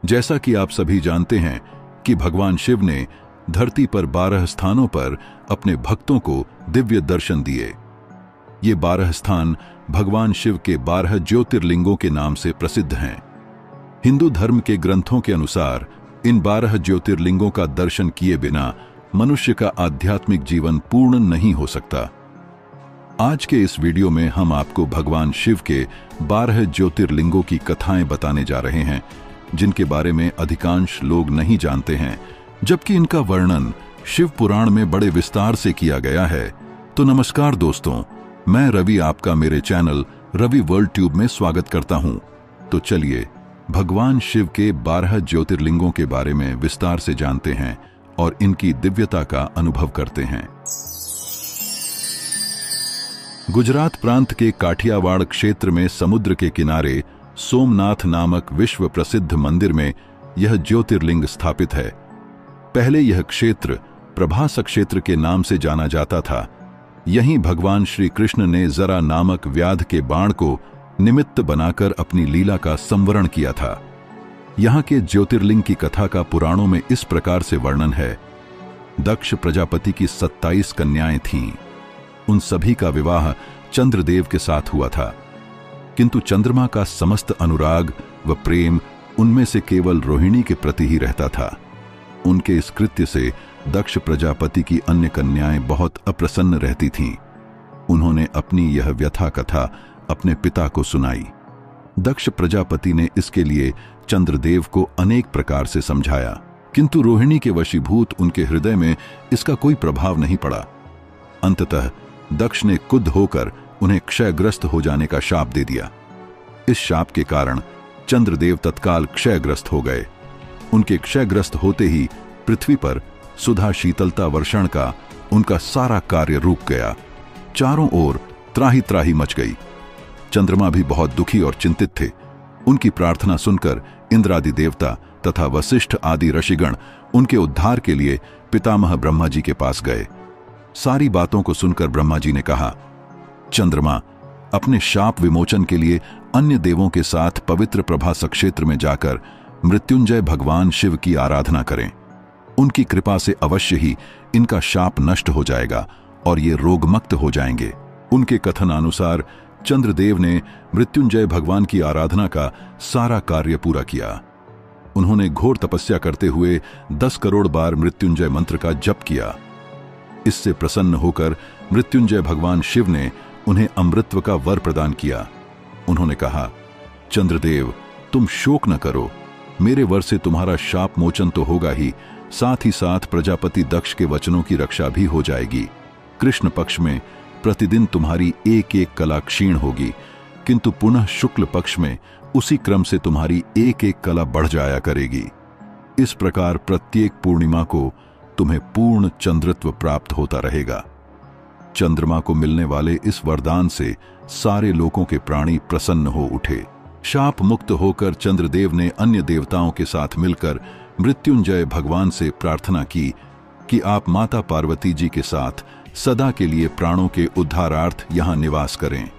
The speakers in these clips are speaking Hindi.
जैसा कि आप सभी जानते हैं कि भगवान शिव ने धरती पर 12 स्थानों पर अपने भक्तों को दिव्य दर्शन दिए। ये 12 स्थान भगवान शिव के 12 ज्योतिर्लिंगों के नाम से प्रसिद्ध हैं। हिंदू धर्म के ग्रंथों के अनुसार इन 12 ज्योतिर्लिंगों का दर्शन किए बिना मनुष्य का आध्यात्मिक जीवन पूर्ण नहीं हो सकता। आज के इस वीडियो में हम आपको भगवान शिव के 12 ज्योतिर्लिंगों की कथाएं बताने जा रहे हैं, जिनके बारे में अधिकांश लोग नहीं जानते हैं, जबकि इनका वर्णन शिव पुराण में बड़े विस्तार से किया गया है। तो नमस्कार दोस्तों, मैं रवि आपका मेरे चैनल रवि वर्ल्ड ट्यूब में स्वागत करता हूं। तो चलिए भगवान शिव के 12 ज्योतिर्लिंगों के बारे में विस्तार से जानते हैं और इनकी दिव्यता का अनुभव करते हैं। गुजरात प्रांत के काठियावाड़ क्षेत्र में समुद्र के किनारे सोमनाथ नामक विश्व प्रसिद्ध मंदिर में यह ज्योतिर्लिंग स्थापित है। पहले यह क्षेत्र प्रभास क्षेत्र के नाम से जाना जाता था। यहीं भगवान श्री कृष्ण ने जरा नामक व्याध के बाण को निमित्त बनाकर अपनी लीला का संवरण किया था। यहाँ के ज्योतिर्लिंग की कथा का पुराणों में इस प्रकार से वर्णन है। दक्ष प्रजापति की 27 कन्याएं थीं। उन सभी का विवाह चंद्रदेव के साथ हुआ था, किंतु चंद्रमा का समस्त अनुराग व प्रेम उनमें से केवल रोहिणी के प्रति ही रहता था। उनके इस कृत्य से दक्ष प्रजापति की अन्य कन्याएं बहुत अप्रसन्न रहती थीं। उन्होंने अपनी यह व्यथा कथा अपने पिता को सुनाई। दक्ष प्रजापति ने इसके लिए चंद्रदेव को अनेक प्रकार से समझाया, किंतु रोहिणी के वशीभूत उनके हृदय में इसका कोई प्रभाव नहीं पड़ा। अंततः दक्ष ने क्रुद्ध होकर उन्हें क्षयग्रस्त हो जाने का शाप दे दिया। इस शाप के कारण चंद्रदेव तत्काल क्षयग्रस्त हो गए। उनके क्षयग्रस्त होते ही पृथ्वी पर सुधा शीतलता वर्षण का उनका सारा कार्य रुक गया। चारों ओर त्राही त्राही मच गई। चंद्रमा भी बहुत दुखी और चिंतित थे। उनकी प्रार्थना सुनकर इंद्रादि देवता तथा वशिष्ठ आदि ऋषिगण उनके उद्धार के लिए पितामह ब्रह्मा जी के पास गए। सारी बातों को सुनकर ब्रह्मा जी ने कहा, चंद्रमा, अपने शाप विमोचन के लिए अन्य देवों के साथ पवित्र प्रभास क्षेत्र में जाकर मृत्युंजय भगवान शिव की आराधना करें। उनकी कृपा से अवश्य ही इनका शाप नष्ट हो जाएगा और ये रोगमुक्त हो जाएंगे। उनके कथनानुसार चंद्रदेव ने मृत्युंजय भगवान की आराधना का सारा कार्य पूरा किया। उन्होंने घोर तपस्या करते हुए 10 करोड़ बार मृत्युंजय मंत्र का जप किया। इससे प्रसन्न होकर मृत्युंजय भगवान शिव ने उन्हें अमृतत्व का वर प्रदान किया। उन्होंने कहा, चंद्रदेव, तुम शोक न करो। मेरे वर से तुम्हारा शाप मोचन तो होगा ही, साथ ही साथ प्रजापति दक्ष के वचनों की रक्षा भी हो जाएगी। कृष्ण पक्ष में प्रतिदिन तुम्हारी एक एक कला क्षीण होगी, किंतु पुनः शुक्ल पक्ष में उसी क्रम से तुम्हारी एक एक कला बढ़ जाया करेगी। इस प्रकार प्रत्येक पूर्णिमा को तुम्हें पूर्ण चंद्रत्व प्राप्त होता रहेगा। चंद्रमा को मिलने वाले इस वरदान से सारे लोगों के प्राणी प्रसन्न हो उठे। शाप मुक्त होकर चंद्रदेव ने अन्य देवताओं के साथ मिलकर मृत्युंजय भगवान से प्रार्थना की कि आप माता पार्वती जी के साथ सदा के लिए प्राणों के उद्धारार्थ यहाँ निवास करें।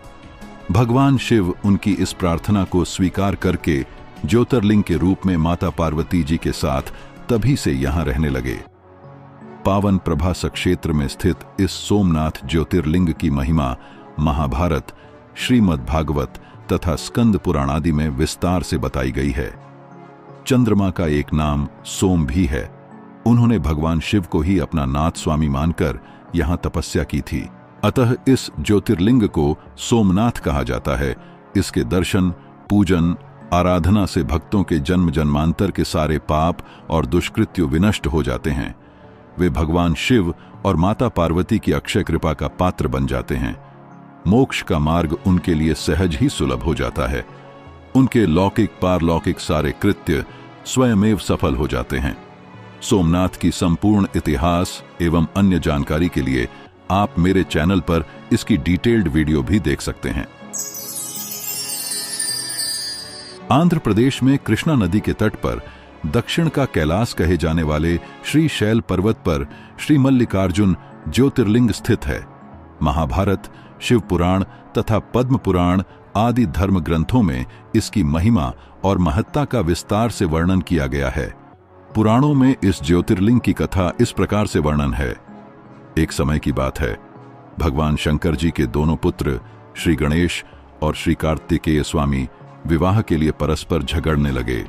भगवान शिव उनकी इस प्रार्थना को स्वीकार करके ज्योतिर्लिंग के रूप में माता पार्वती जी के साथ तभी से यहाँ रहने लगे। पावन प्रभास क्षेत्र में स्थित इस सोमनाथ ज्योतिर्लिंग की महिमा महाभारत, श्रीमद् भागवत तथा स्कंद पुराण आदि में विस्तार से बताई गई है। चंद्रमा का एक नाम सोम भी है। उन्होंने भगवान शिव को ही अपना नाथ स्वामी मानकर यहाँ तपस्या की थी। अतः इस ज्योतिर्लिंग को सोमनाथ कहा जाता है। इसके दर्शन, पूजन, आराधना से भक्तों के जन्म जन्मांतर के सारे पाप और दुष्कृत्य विनष्ट हो जाते हैं। वे भगवान शिव और माता पार्वती की अक्षय कृपा का पात्र बन जाते हैं। मोक्ष का मार्ग उनके लिए सहज ही सुलभ हो जाता है। उनके लौकिक पारलौकिक सारे कृत्य स्वयमेव सफल हो जाते हैं। सोमनाथ की संपूर्ण इतिहास एवं अन्य जानकारी के लिए आप मेरे चैनल पर इसकी डिटेल्ड वीडियो भी देख सकते हैं। आंध्र प्रदेश में कृष्णा नदी के तट पर दक्षिण का कैलाश कहे जाने वाले श्री शैल पर्वत पर श्री मल्लिकार्जुन ज्योतिर्लिंग स्थित है। महाभारत, शिव पुराण तथा पद्म पुराण आदि धर्म ग्रंथों में इसकी महिमा और महत्ता का विस्तार से वर्णन किया गया है। पुराणों में इस ज्योतिर्लिंग की कथा इस प्रकार से वर्णन है। एक समय की बात है, भगवान शंकर जी के दोनों पुत्र श्री गणेश और श्री कार्तिकेय स्वामी विवाह के लिए परस्पर झगड़ने लगे।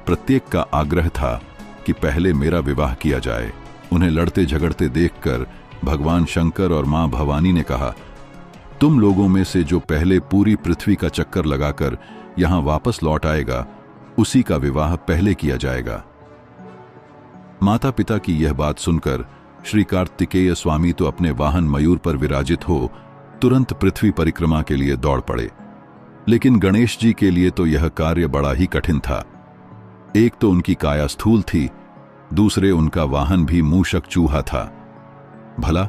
प्रत्येक का आग्रह था कि पहले मेरा विवाह किया जाए। उन्हें लड़ते झगड़ते देखकर भगवान शंकर और मां भवानी ने कहा, तुम लोगों में से जो पहले पूरी पृथ्वी का चक्कर लगाकर यहां वापस लौट आएगा, उसी का विवाह पहले किया जाएगा। माता पिता की यह बात सुनकर श्री कार्तिकेय स्वामी तो अपने वाहन मयूर पर विराजित हो तुरंत पृथ्वी परिक्रमा के लिए दौड़ पड़े। लेकिन गणेश जी के लिए तो यह कार्य बड़ा ही कठिन था। एक तो उनकी काया स्थूल थी, दूसरे उनका वाहन भी मूषक चूहा था। भला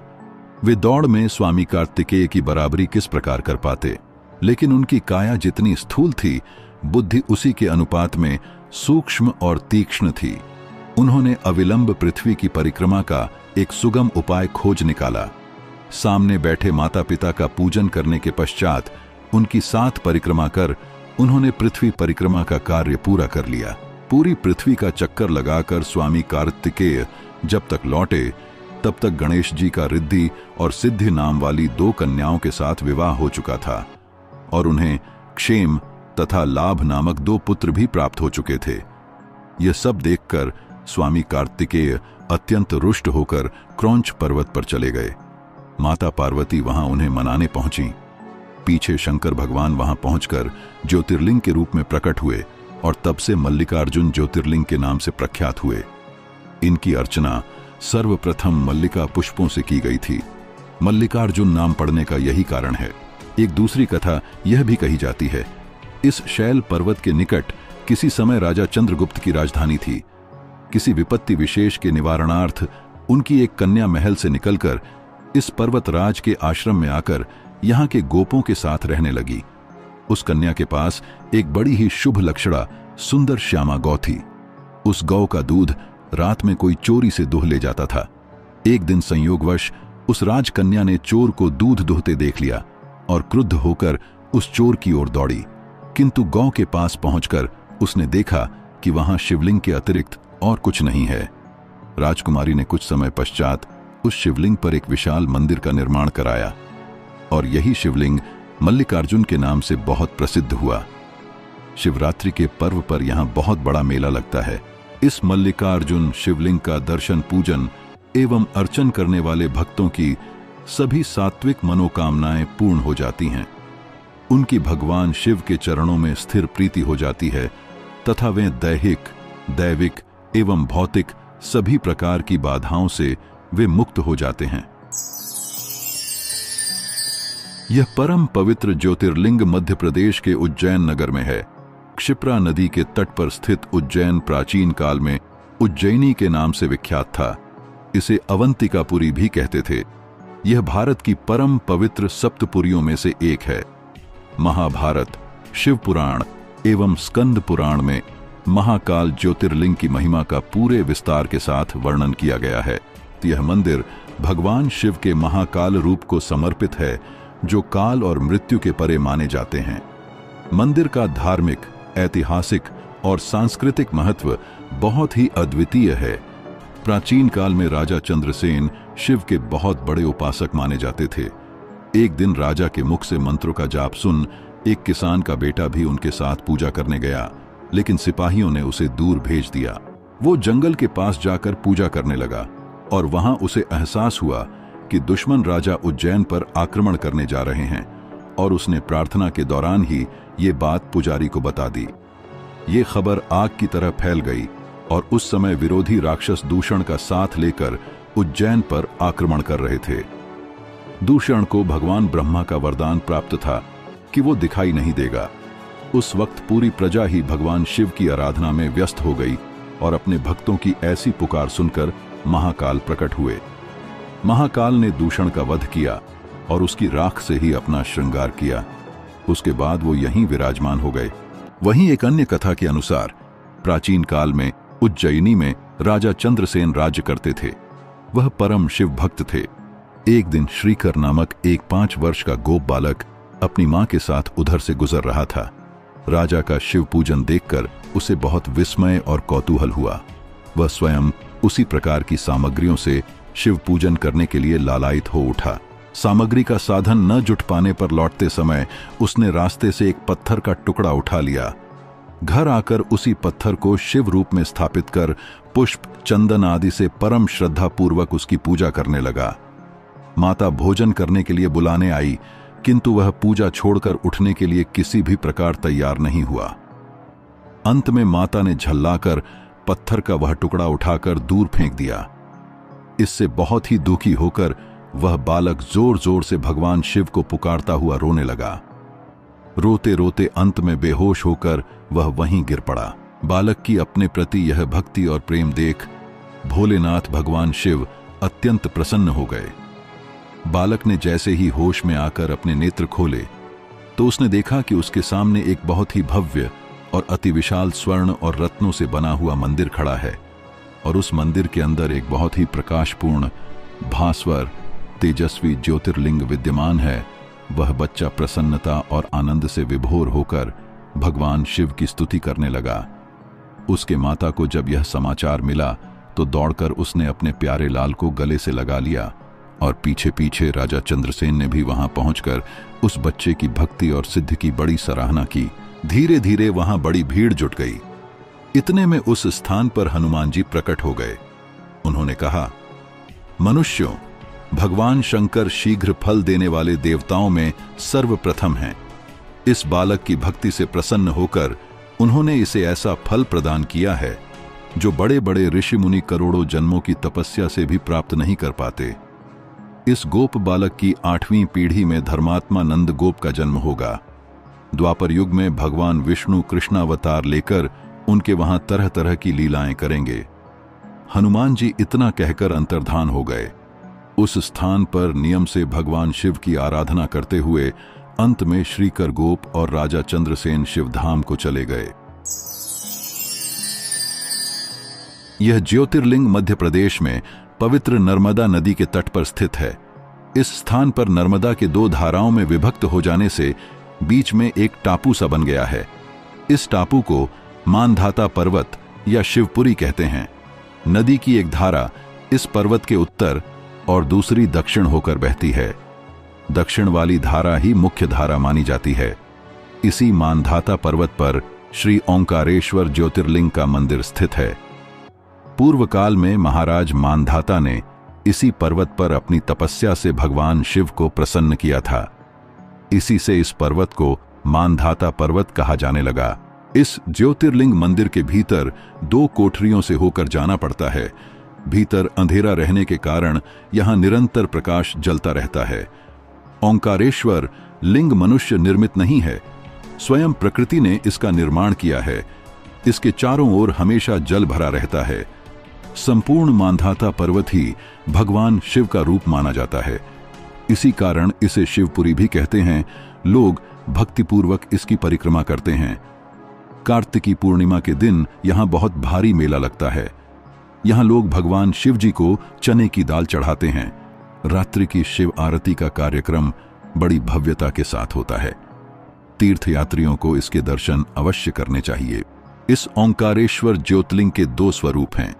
वे दौड़ में स्वामी कार्तिकेय की बराबरी किस प्रकार कर पाते। लेकिन उनकी काया जितनी स्थूल थी, बुद्धि उसी के अनुपात में सूक्ष्म और तीक्ष्ण थी। उन्होंने अविलंब पृथ्वी की परिक्रमा का एक सुगम उपाय खोज निकाला। सामने बैठे माता पिता का पूजन करने के पश्चात उनकी 7 परिक्रमा कर उन्होंने पृथ्वी परिक्रमा का कार्य पूरा कर लिया। पूरी पृथ्वी का चक्कर लगाकर स्वामी कार्तिकेय जब तक लौटे, तब तक गणेश जी का रिद्धि और सिद्धि नाम वाली 2 कन्याओं के साथ विवाह हो चुका था और उन्हें क्षेम तथा लाभ नामक 2 पुत्र भी प्राप्त हो चुके थे। यह सब देखकर स्वामी कार्तिकेय अत्यंत रुष्ट होकर क्रौंच पर्वत पर चले गए। माता पार्वती वहां उन्हें मनाने पहुंची। पीछे शंकर भगवान वहां पहुंचकर ज्योतिर्लिंग के रूप में प्रकट हुए और तब से मल्लिकार्जुन ज्योतिर्लिंग के नाम से प्रख्यात हुए। इनकी अर्चना सर्वप्रथम मल्लिका पुष्पों से की गई थी। मल्लिकार्जुन नाम पड़ने का यही कारण है। एक दूसरी कथा यह भी कही जाती है, इस शैल पर्वत के निकट किसी समय राजा चंद्रगुप्त की राजधानी थी। किसी विपत्ति विशेष के निवारणार्थ उनकी एक कन्या महल से निकलकर इस पर्वतराज के आश्रम में आकर यहाँ के गोपों के साथ रहने लगी। उस कन्या के पास एक बड़ी ही शुभ लक्षणा सुंदर श्यामा गौ थी। उस गौ का दूध रात में कोई चोरी से दुह ले जाता था। एक दिन संयोगवश उस राजकन्या ने चोर को दूध दुहते देख लिया और क्रुद्ध होकर उस चोर की ओर दौड़ी। किंतु गौ के पास पहुंचकर उसने देखा कि वहां शिवलिंग के अतिरिक्त और कुछ नहीं है। राजकुमारी ने कुछ समय पश्चात उस शिवलिंग पर एक विशाल मंदिर का निर्माण कराया और यही शिवलिंग मल्लिकार्जुन के नाम से बहुत प्रसिद्ध हुआ। शिवरात्रि के पर्व पर यहां बहुत बड़ा मेला लगता है। इस मल्लिकार्जुन शिवलिंग का दर्शन पूजन एवं अर्चन करने वाले भक्तों की सभी सात्विक मनोकामनाएं पूर्ण हो जाती हैं। उनकी भगवान शिव के चरणों में स्थिर प्रीति हो जाती है तथा वे दैहिक, दैविक एवं भौतिक सभी प्रकार की बाधाओं से वे मुक्त हो जाते हैं। यह परम पवित्र ज्योतिर्लिंग मध्य प्रदेश के उज्जैन नगर में है। क्षिप्रा नदी के तट पर स्थित उज्जैन प्राचीन काल में उज्जैनी के नाम से विख्यात था। इसे अवंतिकापुरी भी कहते थे। यह भारत की परम पवित्र सप्तपुरियों में से एक है। महाभारत, शिव पुराण एवं स्कंद पुराण में महाकाल ज्योतिर्लिंग की महिमा का पूरे विस्तार के साथ वर्णन किया गया है। यह मंदिर भगवान शिव के महाकाल रूप को समर्पित है, जो काल और मृत्यु के परे माने जाते हैं। मंदिर का धार्मिक, ऐतिहासिक और सांस्कृतिक महत्व बहुत ही अद्वितीय है। प्राचीन काल में राजा चंद्रसेन शिव के बहुत बड़े उपासक माने जाते थे। एक दिन राजा के मुख से मंत्रों का जाप सुन एक किसान का बेटा भी उनके साथ पूजा करने गया, लेकिन सिपाहियों ने उसे दूर भेज दिया। वो जंगल के पास जाकर पूजा करने लगा और वहां उसे एहसास हुआ कि दुश्मन राजा उज्जैन पर आक्रमण करने जा रहे हैं और उसने प्रार्थना के दौरान ही ये बात पुजारी को बता दी। ये खबर आग की तरह फैल गई और उस समय विरोधी राक्षस दूषण का साथ लेकर उज्जैन पर आक्रमण कर रहे थे। दूषण को भगवान ब्रह्मा का वरदान प्राप्त था कि वो दिखाई नहीं देगा। उस वक्त पूरी प्रजा ही भगवान शिव की आराधना में व्यस्त हो गई और अपने भक्तों की ऐसी पुकार सुनकर महाकाल प्रकट हुए। महाकाल ने दूषण का वध किया और उसकी राख से ही अपना श्रृंगार किया। उसके बाद वो यहीं विराजमान हो गए। वहीं एक अन्य कथा के अनुसार प्राचीन काल में उज्जैनी में राजा चंद्रसेन राज्य करते थे। वह परम शिव भक्त थे। एक दिन श्रीकर नामक एक 5 वर्ष का गोप बालक अपनी मां के साथ उधर से गुजर रहा था। राजा का शिव पूजन देखकर उसे बहुत विस्मय और कौतूहल हुआ। वह स्वयं उसी प्रकार की सामग्रियों से शिव पूजन करने के लिए लालायित हो उठा। सामग्री का साधन न जुट पाने पर लौटते समय उसने रास्ते से एक पत्थर का टुकड़ा उठा लिया। घर आकर उसी पत्थर को शिव रूप में स्थापित कर पुष्प, चंदन आदि से परम श्रद्धा पूर्वक उसकी पूजा करने लगा। माता भोजन करने के लिए बुलाने आई, किंतु वह पूजा छोड़कर उठने के लिए किसी भी प्रकार तैयार नहीं हुआ। अंत में माता ने झल्लाकर पत्थर का वह टुकड़ा उठाकर दूर फेंक दिया। इससे बहुत ही दुखी होकर वह बालक जोर जोर से भगवान शिव को पुकारता हुआ रोने लगा। रोते रोते अंत में बेहोश होकर वह वहीं गिर पड़ा। बालक की अपने प्रति यह भक्ति और प्रेम देख भोलेनाथ भगवान शिव अत्यंत प्रसन्न हो गए। बालक ने जैसे ही होश में आकर अपने नेत्र खोले तो उसने देखा कि उसके सामने एक बहुत ही भव्य और अति विशाल स्वर्ण और रत्नों से बना हुआ मंदिर खड़ा है और उस मंदिर के अंदर एक बहुत ही प्रकाशपूर्ण, भास्वर, तेजस्वी ज्योतिर्लिंग विद्यमान है। वह बच्चा प्रसन्नता और आनंद से विभोर होकर भगवान शिव की स्तुति करने लगा। उसके माता को जब यह समाचार मिला तो दौड़कर उसने अपने प्यारे लाल को गले से लगा लिया और पीछे पीछे राजा चंद्रसेन ने भी वहां पहुंचकर उस बच्चे की भक्ति और सिद्धि की बड़ी सराहना की। धीरे धीरे वहां बड़ी भीड़ जुट गई। इतने में उस स्थान पर हनुमान जी प्रकट हो गए। उन्होंने कहा, मनुष्यों, भगवान शंकर शीघ्र फल देने वाले देवताओं में सर्वप्रथम हैं। इस बालक की भक्ति से प्रसन्न होकर उन्होंने इसे ऐसा फल प्रदान किया है जो बड़े बड़े ऋषि मुनि करोड़ों जन्मों की तपस्या से भी प्राप्त नहीं कर पाते। इस गोप बालक की 8वीं पीढ़ी में धर्मात्मा नंद गोप का जन्म होगा। द्वापर युग में भगवान विष्णु कृष्णावतार लेकर उनके वहां तरह तरह की लीलाएं करेंगे। हनुमान जी इतना कहकर अंतर्धान हो गए। उस स्थान पर नियम से भगवान शिव की आराधना करते हुए अंत में श्रीकर गोप और राजा चंद्रसेन शिवधाम को चले गए। यह ज्योतिर्लिंग मध्य प्रदेश में पवित्र नर्मदा नदी के तट पर स्थित है। इस स्थान पर नर्मदा के 2 धाराओं में विभक्त हो जाने से बीच में एक टापू सा बन गया है। इस टापू को मानधाता पर्वत या शिवपुरी कहते हैं। नदी की एक धारा इस पर्वत के उत्तर और दूसरी दक्षिण होकर बहती है। दक्षिण वाली धारा ही मुख्य धारा मानी जाती है। इसी मानधाता पर्वत पर श्री ओंकारेश्वर ज्योतिर्लिंग का मंदिर स्थित है। पूर्व काल में महाराज मानधाता ने इसी पर्वत पर अपनी तपस्या से भगवान शिव को प्रसन्न किया था। इसी से इस पर्वत को मानधाता पर्वत कहा जाने लगा। इस ज्योतिर्लिंग मंदिर के भीतर 2 कोठरियों से होकर जाना पड़ता है। भीतर अंधेरा रहने के कारण यहां निरंतर प्रकाश जलता रहता है। ओंकारेश्वर लिंग मनुष्य निर्मित नहीं है, स्वयं प्रकृति ने इसका निर्माण किया है। इसके चारों ओर हमेशा जल भरा रहता है। संपूर्ण मानधाता पर्वत ही भगवान शिव का रूप माना जाता है। इसी कारण इसे शिवपुरी भी कहते हैं। लोग भक्तिपूर्वक इसकी परिक्रमा करते हैं। कार्तिकी पूर्णिमा के दिन यहां बहुत भारी मेला लगता है। यहां लोग भगवान शिव जी को चने की दाल चढ़ाते हैं। रात्रि की शिव आरती का कार्यक्रम बड़ी भव्यता के साथ होता है। तीर्थयात्रियों को इसके दर्शन अवश्य करने चाहिए। इस ओंकारेश्वर ज्योतिर्लिंग के 2 स्वरूप हैं।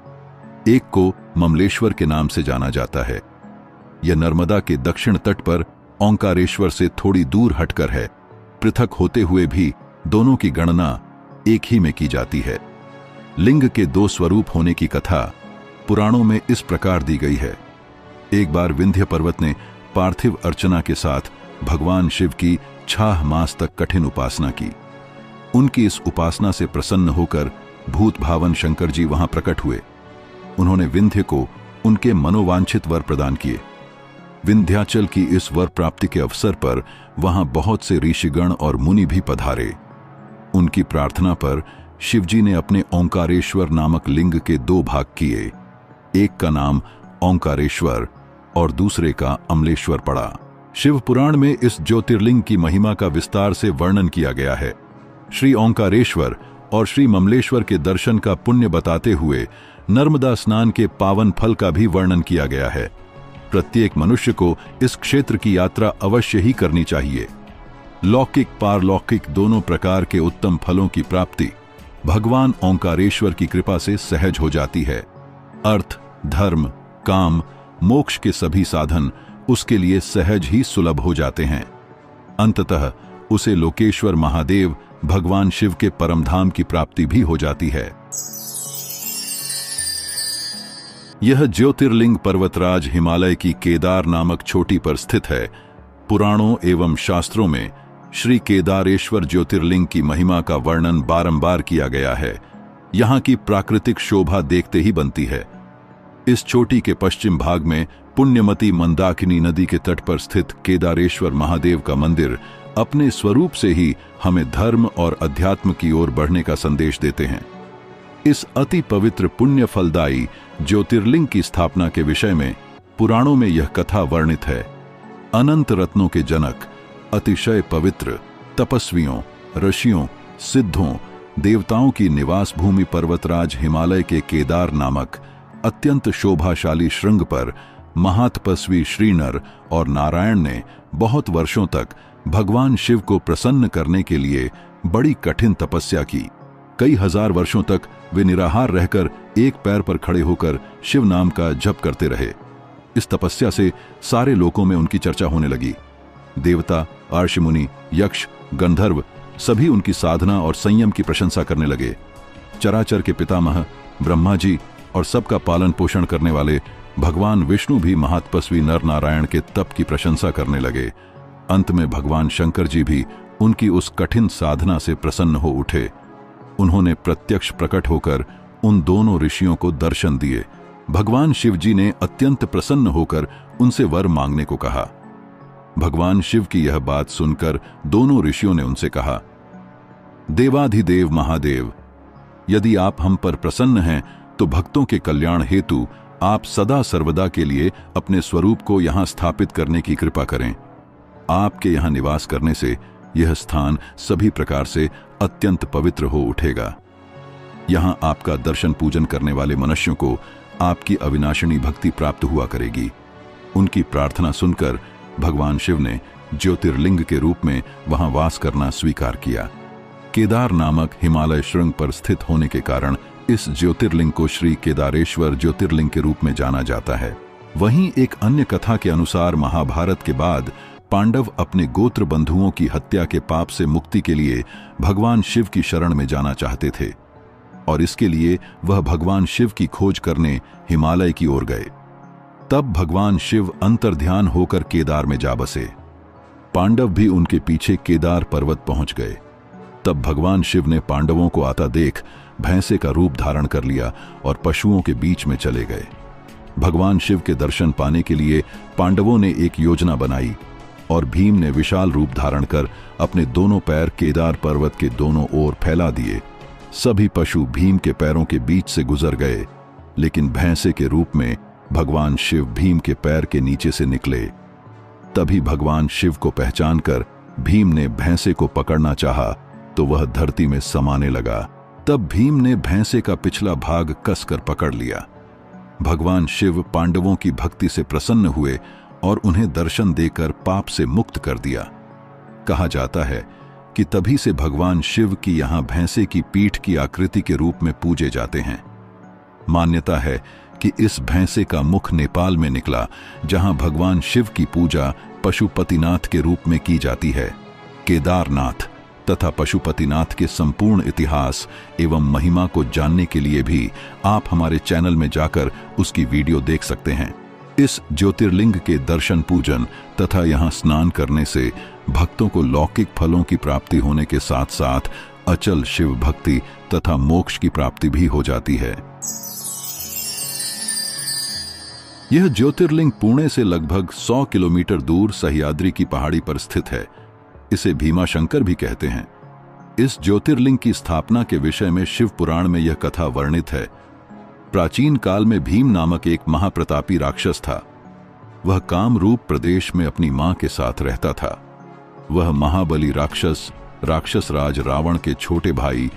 एक को ममलेश्वर के नाम से जाना जाता है। यह नर्मदा के दक्षिण तट पर ओंकारेश्वर से थोड़ी दूर हटकर है। पृथक होते हुए भी दोनों की गणना एक ही में की जाती है। लिंग के 2 स्वरूप होने की कथा पुराणों में इस प्रकार दी गई है। एक बार विंध्य पर्वत ने पार्थिव अर्चना के साथ भगवान शिव की 6 मास तक कठिन उपासना की। उनकी इस उपासना से प्रसन्न होकर भूत भावन शंकर जी वहां प्रकट हुए। उन्होंने विंध्य को उनके मनोवांछित वर प्रदान किए। विंध्याचल की इस वर प्राप्ति के अवसर पर वहां बहुत से ऋषिगण और मुनि भी पधारे। उनकी प्रार्थना पर शिवजी ने अपने ओंकारेश्वर नामक लिंग के 2 भाग किए। एक का नाम ओंकारेश्वर और दूसरे का अमलेश्वर पड़ा। शिव पुराण में इस ज्योतिर्लिंग की महिमा का विस्तार से वर्णन किया गया है। श्री ओंकारेश्वर और श्री ममलेश्वर के दर्शन का पुण्य बताते हुए नर्मदा स्नान के पावन फल का भी वर्णन किया गया है। प्रत्येक मनुष्य को इस क्षेत्र की यात्रा अवश्य ही करनी चाहिए। लौकिक पारलौकिक दोनों प्रकार के उत्तम फलों की प्राप्ति भगवान ओंकारेश्वर की कृपा से सहज हो जाती है। अर्थ, धर्म, काम, मोक्ष के सभी साधन उसके लिए सहज ही सुलभ हो जाते हैं। अंततः उसे लोकेश्वर महादेव भगवान शिव के परमधाम की प्राप्ति भी हो जाती है। यह ज्योतिर्लिंग पर्वतराज हिमालय की केदार नामक चोटी पर स्थित है। पुराणों एवं शास्त्रों में श्री केदारेश्वर ज्योतिर्लिंग की महिमा का वर्णन बारंबार किया गया है। यहाँ की प्राकृतिक शोभा देखते ही बनती है। इस चोटी के पश्चिम भाग में पुण्यमती मंदाकिनी नदी के तट पर स्थित केदारेश्वर महादेव का मंदिर अपने स्वरूप से ही हमें धर्म और अध्यात्म की ओर बढ़ने का संदेश देते हैं। इस अति पवित्र पुण्य फलदायी ज्योतिर्लिंग की स्थापना के विषय में पुराणों में यह कथा वर्णित है। अनंत रत्नों के जनक, अतिशय पवित्र, तपस्वियों, ऋषियों, सिद्धों, देवताओं की निवास भूमि पर्वतराज हिमालय के केदार नामक अत्यंत शोभाशाली श्रृंग पर महातपस्वी श्रीनर और नारायण ने बहुत वर्षों तक भगवान शिव को प्रसन्न करने के लिए बड़ी कठिन तपस्या की। कई हजार वर्षों तक वे निराहार रहकर एक पैर पर खड़े होकर शिव नाम का जप करते रहे। इस तपस्या से सारे लोकों में उनकी चर्चा होने लगी। देवता, अर्षमुनि, यक्ष, गंधर्व सभी उनकी साधना और संयम की प्रशंसा करने लगे। चराचर के पितामह ब्रह्मा जी और सबका पालन पोषण करने वाले भगवान विष्णु भी महातपस्वी नर नारायण के तप की प्रशंसा करने लगे। अंत में भगवान शंकर जी भी उनकी उस कठिन साधना से प्रसन्न हो उठे। उन्होंने प्रत्यक्ष प्रकट होकर उन दोनों ऋषियों को दर्शन दिए। भगवान शिव जी ने अत्यंत प्रसन्न होकर उनसे वर मांगने को कहा। भगवान शिव की यह बात सुनकर दोनों ऋषियों ने उनसे कहा, देवाधिदेव महादेव, यदि आप हम पर प्रसन्न हैं तो भक्तों के कल्याण हेतु आप सदा सर्वदा के लिए अपने स्वरूप को यहां स्थापित करने की कृपा करें। आपके यहां निवास करने से यह स्थान सभी प्रकार से अत्यंत पवित्र हो उठेगा। यहां आपका दर्शन पूजन करने वाले मनुष्यों को आपकी अविनाशिनी भक्ति प्राप्त हुआ करेगी। उनकी प्रार्थना सुनकर भगवान शिव ने ज्योतिर्लिंग के रूप में वहां वास करना स्वीकार किया। केदार नामक हिमालय श्रृंग पर स्थित होने के कारण इस ज्योतिर्लिंग को श्री केदारेश्वर ज्योतिर्लिंग के रूप में जाना जाता है। वहीं एक अन्य कथा के अनुसार महाभारत के बाद पांडव अपने गोत्र बंधुओं की हत्या के पाप से मुक्ति के लिए भगवान शिव की शरण में जाना चाहते थे और इसके लिए वह भगवान शिव की खोज करने हिमालय की ओर गए। तब भगवान शिव अंतर्ध्यान होकर केदार में जा बसे। पांडव भी उनके पीछे केदार पर्वत पहुंच गए। तब भगवान शिव ने पांडवों को आता देख भैंसे का रूप धारण कर लिया और पशुओं के बीच में चले गए। भगवान शिव के दर्शन पाने के लिए पांडवों ने एक योजना बनाई और भीम ने विशाल रूप धारण कर अपने दोनों पैर केदार पर्वत के दोनों ओर फैला दिए। सभी पशु भीम के पैरों के बीच से गुजर गए, लेकिन भैंसे के रूप में भगवान शिव भीम के पैर के नीचे से निकले। तभी भगवान शिव को पहचानकर भीम ने भैंसे को पकड़ना चाहा तो वह धरती में समाने लगा। तब भीम ने भैंसे का पिछला भाग कसकर पकड़ लिया। भगवान शिव पांडवों की भक्ति से प्रसन्न हुए और उन्हें दर्शन देकर पाप से मुक्त कर दिया। कहा जाता है कि तभी से भगवान शिव की यहाँ भैंसे की पीठ की आकृति के रूप में पूजे जाते हैं। मान्यता है कि इस भैंसे का मुख नेपाल में निकला, जहां भगवान शिव की पूजा पशुपतिनाथ के रूप में की जाती है। केदारनाथ तथा पशुपतिनाथ के संपूर्ण इतिहास एवं महिमा को जानने के लिए भी आप हमारे चैनल में जाकर उसकी वीडियो देख सकते हैं। इस ज्योतिर्लिंग के दर्शन पूजन तथा यहाँ स्नान करने से भक्तों को लौकिक फलों की प्राप्ति होने के साथ साथ अचल शिव भक्ति तथा मोक्ष की प्राप्ति भी हो जाती है। यह ज्योतिर्लिंग पुणे से लगभग 100 किलोमीटर दूर सह्याद्री की पहाड़ी पर स्थित है। इसे भीमाशंकर भी कहते हैं। इस ज्योतिर्लिंग की स्थापना के विषय में शिव पुराण में यह कथा वर्णित है। प्राचीन काल में भीम नामक एक महाप्रतापी राक्षस था। वह कामरूप प्रदेश में अपनी मां के साथ रहता था। वह महाबली राक्षस राज रावण के छोटे भाई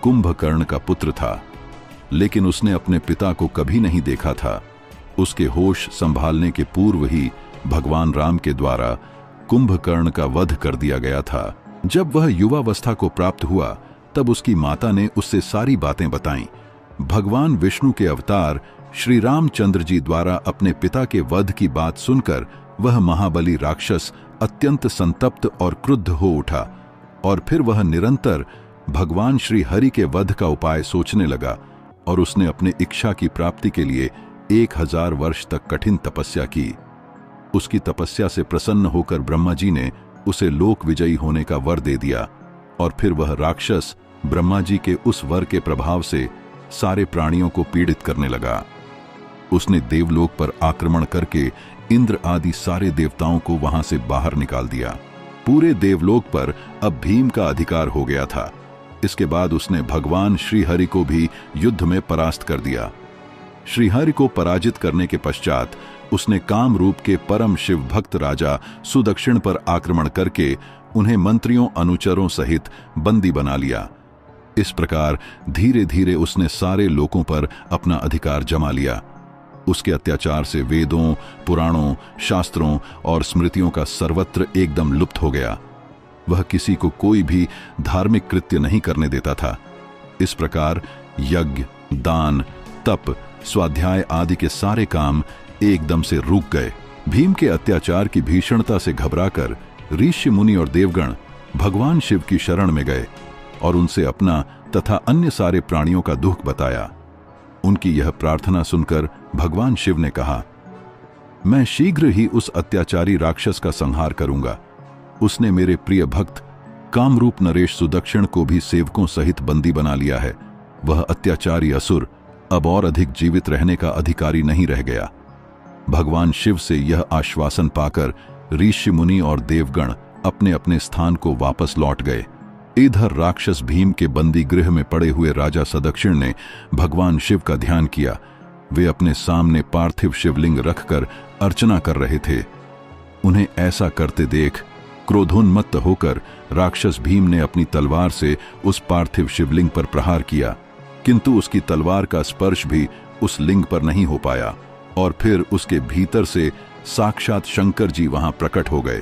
कुंभकर्ण का पुत्र था, लेकिन उसने अपने पिता को कभी नहीं देखा था। उसके होश संभालने के पूर्व ही भगवान राम के द्वारा कुंभकर्ण का वध कर दिया गया था। जब वह युवावस्था को प्राप्त हुआ तब उसकी माता ने उससे सारी बातें बताईं। भगवान विष्णु के अवतार श्री रामचंद्र जी द्वारा अपने पिता के वध की बात सुनकर वह महाबली राक्षस अत्यंत संतप्त और क्रुद्ध हो उठा और फिर वह निरंतर भगवान श्री हरि के वध का उपाय सोचने लगा और उसने अपने इच्छा की प्राप्ति के लिए 1000 वर्ष तक कठिन तपस्या की। उसकी तपस्या से प्रसन्न होकर ब्रह्मा जी ने उसे लोक विजयी होने का वर दे दिया और फिर वह राक्षस ब्रह्मा जी के उस वर के प्रभाव से सारे प्राणियों को पीड़ित करने लगा। उसने देवलोक पर आक्रमण करके इंद्र आदि सारे देवताओं को वहां से बाहर निकाल दिया। पूरे देवलोक पर अब भीम का अधिकार हो गया था। इसके बाद उसने भगवान श्रीहरि को भी युद्ध में परास्त कर दिया। श्रीहरि को पराजित करने के पश्चात उसने काम रूप के परम शिव भक्त राजा सुदक्षिण पर आक्रमण करके उन्हें मंत्रियों अनुचरों सहित बंदी बना लिया। इस प्रकार धीरे धीरे उसने सारे लोकों पर अपना अधिकार जमा लिया। उसके अत्याचार से वेदों, पुराणों, शास्त्रों और स्मृतियों का सर्वत्र एकदम लुप्त हो गया। वह किसी को कोई भी धार्मिक कृत्य नहीं करने देता था। इस प्रकार यज्ञ, दान, तप, स्वाध्याय आदि के सारे काम एकदम से रुक गए। भीम के अत्याचार की भीषणता से घबराकर ऋषि मुनि और देवगण भगवान शिव की शरण में गए और उनसे अपना तथा अन्य सारे प्राणियों का दुख बताया। उनकी यह प्रार्थना सुनकर भगवान शिव ने कहा, मैं शीघ्र ही उस अत्याचारी राक्षस का संहार करूंगा। उसने मेरे प्रिय भक्त कामरूप नरेश सुदक्षिण को भी सेवकों सहित बंदी बना लिया है। वह अत्याचारी असुर अब और अधिक जीवित रहने का अधिकारी नहीं रह गया। भगवान शिव से यह आश्वासन पाकर ऋषि मुनि और देवगण अपने अपने स्थान को वापस लौट गए। इधर राक्षस भीम के बंदी गृह में पड़े हुए राजा सुदक्षिण ने भगवान शिव का ध्यान किया। वे अपने सामने पार्थिव शिवलिंग रखकर अर्चना कर रहे थे। उन्हें ऐसा करते देख क्रोधोन्मत्त होकर राक्षस भीम ने अपनी तलवार से उस पार्थिव शिवलिंग पर प्रहार किया, किंतु उसकी तलवार का स्पर्श भी उस लिंग पर नहीं हो पाया और फिर उसके भीतर से साक्षात शंकर जी वहां प्रकट हो गए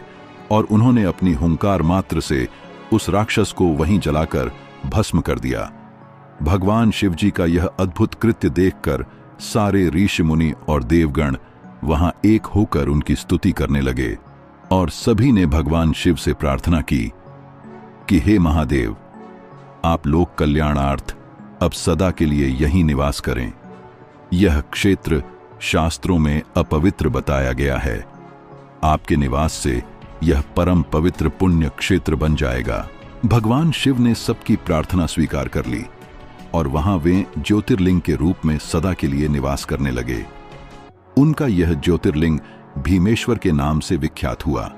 और उन्होंने अपनी हुंकार मात्र से उस राक्षस को वहीं जलाकर भस्म कर दिया। भगवान शिव जी का यह अद्भुत कृत्य देखकर सारे ऋषि मुनि और देवगण वहां एक होकर उनकी स्तुति करने लगे और सभी ने भगवान शिव से प्रार्थना की कि हे महादेव, आप लोक कल्याणार्थ अब सदा के लिए यहीं निवास करें। यह क्षेत्र शास्त्रों में अपवित्र बताया गया है। आपके निवास से यह परम पवित्र पुण्य क्षेत्र बन जाएगा। भगवान शिव ने सबकी प्रार्थना स्वीकार कर ली और वहां वे ज्योतिर्लिंग के रूप में सदा के लिए निवास करने लगे। उनका यह ज्योतिर्लिंग भीमेश्वर के नाम से विख्यात हुआ।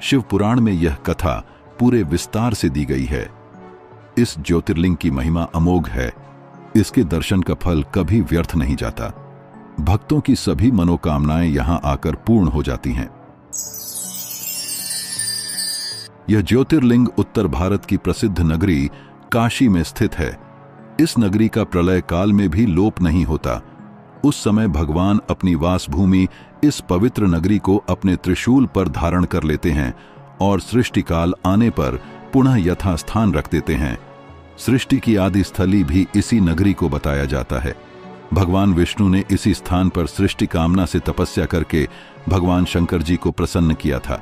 शिव पुराण में यह कथा पूरे विस्तार से दी गई है। इस ज्योतिर्लिंग की महिमा अमोघ है। इसके दर्शन का फल कभी व्यर्थ नहीं जाता। भक्तों की सभी मनोकामनाएं यहां आकर पूर्ण हो जाती हैं। यह ज्योतिर्लिंग उत्तर भारत की प्रसिद्ध नगरी काशी में स्थित है। इस नगरी का प्रलय काल में भी लोप नहीं होता। उस समय भगवान अपनी वासभूमि इस पवित्र नगरी को अपने त्रिशूल पर धारण कर लेते हैं और सृष्टि काल आने पर पुनः यथास्थान रख देते हैं। सृष्टि की आदि स्थली भी इसी नगरी को बताया जाता है। भगवान विष्णु ने इसी स्थान पर सृष्टि कामना से तपस्या करके भगवान शंकर जी को प्रसन्न किया था।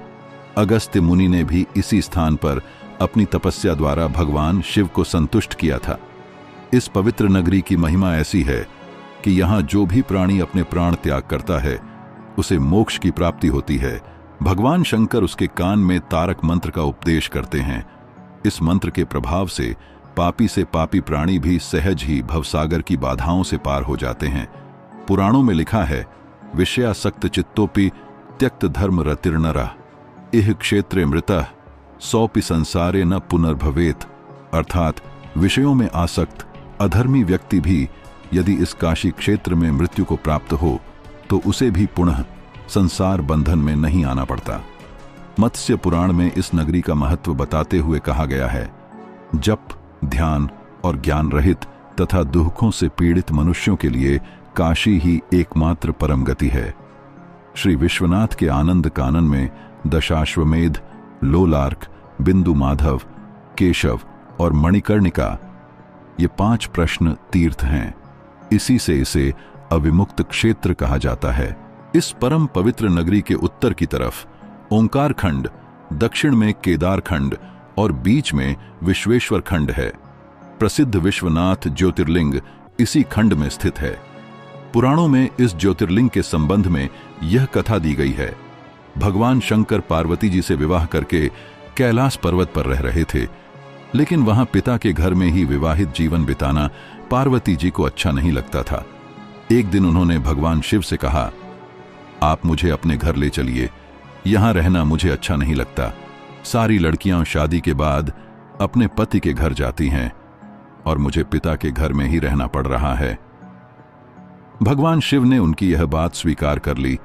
अगस्त्य मुनि ने भी इसी स्थान पर अपनी तपस्या द्वारा भगवान शिव को संतुष्ट किया था। इस पवित्र नगरी की महिमा ऐसी है कि यहाँ जो भी प्राणी अपने प्राण त्याग करता है उसे मोक्ष की प्राप्ति होती है। भगवान शंकर उसके कान में तारक मंत्र का उपदेश करते हैं। इस मंत्र के प्रभाव से पापी से पापी प्राणी भी सहज ही भवसागर की बाधाओं से पार हो जाते हैं। पुराणों में लिखा है, विषयासक्त चित्तोपि त्यक्त धर्म रतिर्नरः इह क्षेत्रे मृतः सौपि संसारे न पुनर्भवेत। अर्थात विषयों में आसक्त अधर्मी व्यक्ति भी यदि इस काशी क्षेत्र में मृत्यु को प्राप्त हो तो उसे भी पुनः संसार बंधन में नहीं आना पड़ता। मत्स्य पुराण में इस नगरी का महत्व बताते हुए कहा गया है, जप, ध्यान और ज्ञान रहित तथा दुखों से पीड़ित मनुष्यों के लिए काशी ही एकमात्र परम गति है। श्री विश्वनाथ के आनंद कानन में दशाश्वमेध, लोलार्क, बिंदु माधव, केशव और मणिकर्णिका, ये 5 प्रश्न तीर्थ हैं। इसी से इसे अविमुक्त क्षेत्र कहा जाता है। इस परम पवित्र नगरी के उत्तर की तरफ ओंकार खंड, दक्षिण में केदार खंड और बीच में विश्वेश्वर खंड है। प्रसिद्ध विश्वनाथ ज्योतिर्लिंग इसी खंड में स्थित है। पुराणों में इस ज्योतिर्लिंग के संबंध में यह कथा दी गई है। भगवान शंकर पार्वती जी से विवाह करके कैलाश पर्वत पर रह रहे थे, लेकिन वहां पिता के घर में ही विवाहित जीवन बिताना पार्वती जी को अच्छा नहीं लगता था। एक दिन उन्होंने भगवान शिव से कहा, आप मुझे अपने घर ले चलिए, यहां रहना मुझे अच्छा नहीं लगता। सारी लड़कियां शादी के बाद अपने पति के घर जाती हैं और मुझे पिता के घर में ही रहना पड़ रहा है। भगवान शिव ने उनकी यह बात स्वीकार कर ली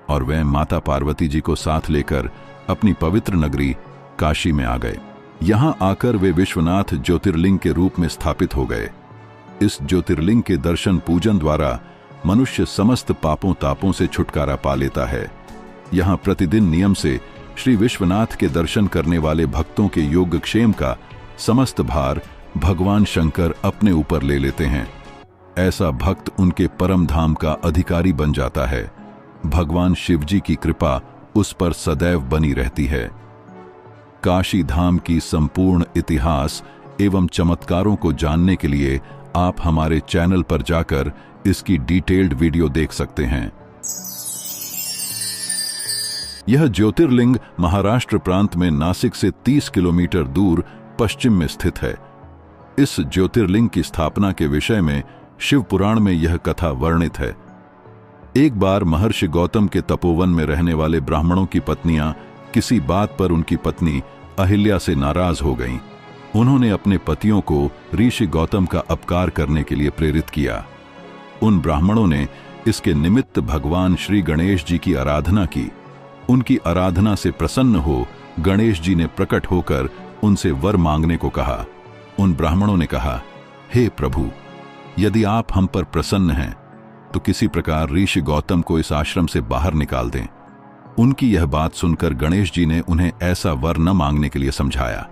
और वह माता पार्वती जी को साथ लेकर अपनी पवित्र नगरी काशी में आ गए। यहां आकर वे विश्वनाथ ज्योतिर्लिंग के रूप में स्थापित हो गए। इस ज्योतिर्लिंग के दर्शन पूजन द्वारा मनुष्य समस्त पापों तापों से छुटकारा पा लेता है। यहां प्रतिदिन नियम से श्री विश्वनाथ के दर्शन करने वाले भक्तों के योगक्षेम का समस्त भार भगवान शंकर अपने ऊपर ले लेते हैं। ऐसा भक्त उनके परम धाम का अधिकारी बन जाता है। भगवान शिव जी की कृपा उस पर सदैव बनी रहती है। काशी धाम की संपूर्ण इतिहास एवं चमत्कारों को जानने के लिए आप हमारे चैनल पर जाकर इसकी डिटेल्ड वीडियो देख सकते हैं। यह ज्योतिर्लिंग महाराष्ट्र प्रांत में नासिक से 30 किलोमीटर दूर पश्चिम में स्थित है। इस ज्योतिर्लिंग की स्थापना के विषय में शिव पुराण में यह कथा वर्णित है। एक बार महर्षि गौतम के तपोवन में रहने वाले ब्राह्मणों की पत्नियां किसी बात पर उनकी पत्नी अहिल्या से नाराज हो गईं। उन्होंने अपने पतियों को ऋषि गौतम का अपकार करने के लिए प्रेरित किया। उन ब्राह्मणों ने इसके निमित्त भगवान श्री गणेश जी की आराधना की। उनकी आराधना से प्रसन्न हो गणेश जी ने प्रकट होकर उनसे वर मांगने को कहा। उन ब्राह्मणों ने कहा, हे प्रभु, यदि आप हम पर प्रसन्न हैं तो किसी प्रकार ऋषि गौतम को इस आश्रम से बाहर निकाल दें। उनकी यह बात सुनकर गणेश जी ने उन्हें ऐसा वर न मांगने के लिए समझाया,